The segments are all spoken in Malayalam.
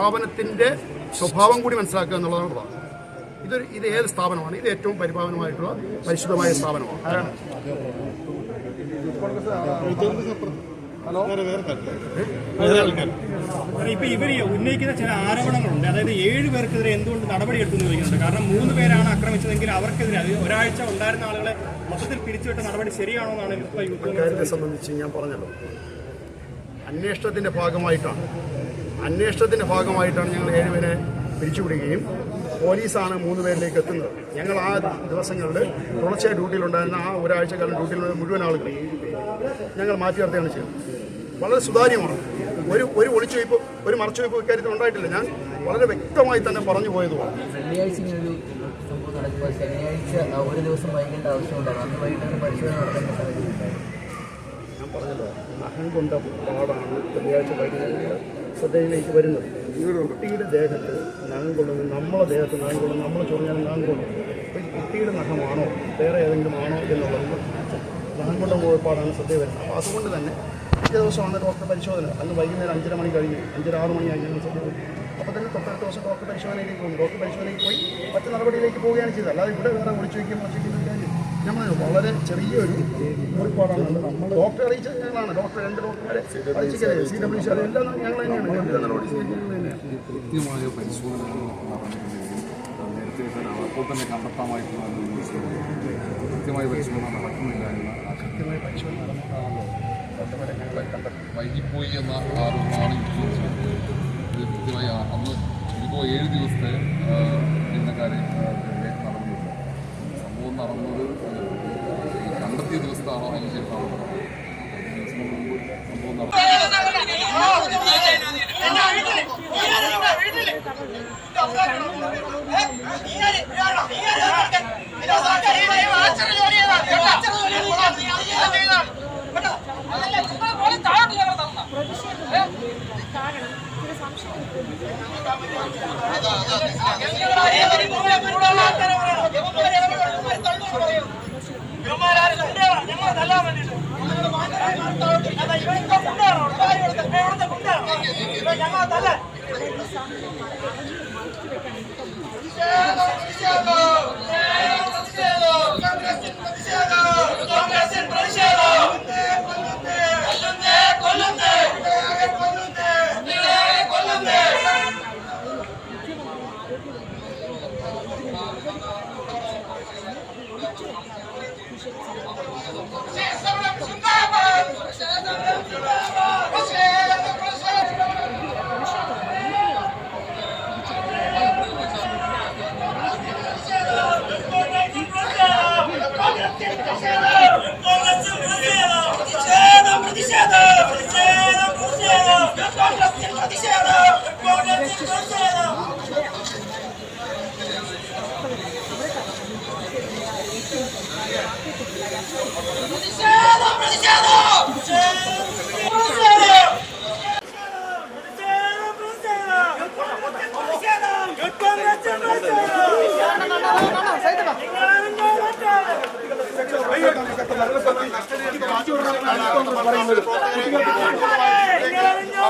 സ്ഥാപനത്തിൻ്റെ സ്വഭാവം കൂടി മനസ്സിലാക്കുക എന്നുള്ളതാണ് പ്രധാനം. ഇത് ഏത് സ്ഥാപനമാണ്? ഇത് ഏറ്റവും പരിപാവനമായിട്ടുള്ള പരിശുദ്ധമായ സ്ഥാപനമാണ്. ആരാണ്? ഇപ്പൊ ഇവര് ഉന്നയിക്കുന്ന ചില ആരോപണങ്ങളുണ്ട്. അതായത് 7 പേർക്കെതിരെ എന്തുകൊണ്ട് നടപടിയെടുത്തു എന്ന് ചോദിക്കുന്നുണ്ട്. കാരണം 3 പേരാണ് ആക്രമിച്ചതെങ്കിൽ അവർക്കെതിരെ ഒരാഴ്ച ഉണ്ടായിരുന്ന ആളുകളെ മൊത്തത്തിൽ പിരിച്ചുവിട്ട നടപടി ശരിയാണോ എന്നാണ് ഇക്കാര്യത്തെ സംബന്ധിച്ച് ഞാൻ പറഞ്ഞല്ലോ. അന്വേഷണത്തിന്റെ ഭാഗമായിട്ടാണ് ഞങ്ങൾ 7 പേരെ പിരിച്ചുവിടുകയും പോലീസാണ് 3 പേരിലേക്ക് എത്തുന്നത്. ഞങ്ങൾ ആ ദിവസങ്ങളിൽ തുടർച്ചയായി ഡ്യൂട്ടിയിലുണ്ടായിരുന്ന ആ ഒരാഴ്ചക്കാലം ഡ്യൂട്ടിയിലുള്ള മുഴുവൻ ആളുകളെ ഞങ്ങൾ മാറ്റി നിർത്തുകയാണ് ചെയ്യുന്നത്. വളരെ സുതാര്യമാണ്. ഒരു ഒളിച്ചുവയ്പ്, ഒരു മറച്ചുവയ്പ് ഇക്കാര്യത്തിൽ ഉണ്ടായിട്ടില്ല. ഞാൻ വളരെ വ്യക്തമായി തന്നെ പറഞ്ഞു പോയതുമാണ്. വെള്ളിയാഴ്ച ഇങ്ങനൊരു സംഭവം നടക്കുമ്പോൾ ശനിയാഴ്ച ഒരു ദിവസം വൈകേണ്ട ആവശ്യമുണ്ടാകും. അന്ന് വൈകിട്ടാണ് പരിശോധന നടത്തേണ്ട സാഹചര്യം. ഞാൻ പറഞ്ഞല്ലോ, നഖം കൊണ്ട പാടാണ് വെള്ളിയാഴ്ച വൈകുന്നേരം ശ്രദ്ധയിലേക്ക് വരുന്നത്. കുട്ടിയുടെ ദേഹത്ത് നഖം കൊള്ളുന്നത്, നമ്മളെ ദേഹത്ത് നഖം കൊള്ളുന്നത്, നമ്മൾ ചൊറിഞ്ഞാൽ നഖം കൊള്ളുന്നത്. അപ്പോൾ ഈ കുട്ടിയുടെ നഖമാണോ വേറെ ഏതെങ്കിലും ആണോ എന്നുള്ളത് നഖം കൊണ്ട പാടാണ് ശ്രദ്ധയിൽ വരുന്നത്. അപ്പോൾ അതുകൊണ്ട് തന്നെ പിറ്റേ ദിവസമാണ് ഡോക്ടർ പരിശോധന. അന്ന് വൈകുന്നേരം 5:30 മണി കഴിഞ്ഞ് 5:06 മണിയായി ഞങ്ങൾ ശ്രദ്ധ. അപ്പോൾ തന്നെ തൊട്ടടുത്ത ദിവസം ഡോക്ടർ പരിശോധനയിലേക്ക് പോകും. ഡോക്ടർ പരിശോധനയ്ക്ക് പോയി മറ്റു നടപടിയിലേക്ക് പോവുകയാണ് ചെയ്തത്. അല്ലാതെ ഇവിടെ വേറെ ഒളിച്ചു വയ്ക്കുന്ന കാര്യം നമ്മൾ വളരെ ചെറിയൊരു മുറിപ്പാടാണ്. ഡോക്ടറെ അറിയിച്ചത് ഞങ്ങളാണ്. ഡോക്ടർ 2 ഡോക്ടർമാരെ അറിയിച്ചില്ലേ, CWC അതെല്ലാം ഞങ്ങൾ തന്നെയാണ്. കൃത്യമായ പരിശോധനകൾ നടന്നിട്ടുണ്ടെങ്കിലും നേരത്തെ തന്നെ അപ്പോൾ തന്നെ കണ്ടെത്താമായിട്ടുള്ള കൃത്യമായ പരിശോധന നടക്കുന്നില്ല എന്ന കൃത്യമായ പരിശോധന വൈകിപ്പോയി എന്ന ആരോപണമാണ് ഇത് കൃത്യമായി അന്ന് ഇപ്പോൾ 7 ദിവസത്തെ ജീവനക്കാരെ നടന്നില്ല. സംഭവം നടന്നത് കണ്ടെത്തിയ ദിവസത്താണോ അതിന് ശേഷമാണോ? ദിവസം മുമ്പ് സംഭവം നടന്നു.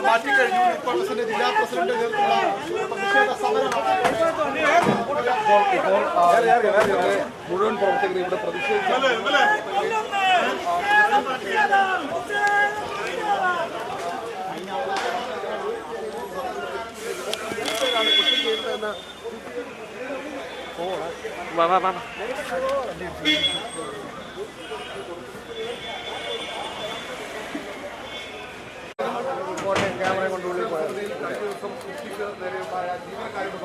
മാറ്റിക്കഴിഞ്ഞു. ഇപ്പോൾ ജില്ലാ പ്രസിഡന്റ് മുഴുവൻ പ്രവർത്തകർ ഇവിടെ പ്രതിഷേധിച്ചു. ക്യാമറ കൊണ്ടുള്ളിൽ പോയത് ദിവസം കുട്ടിക്ക് നേരെയുണ്ടായ ജീവനക്കാരുടെ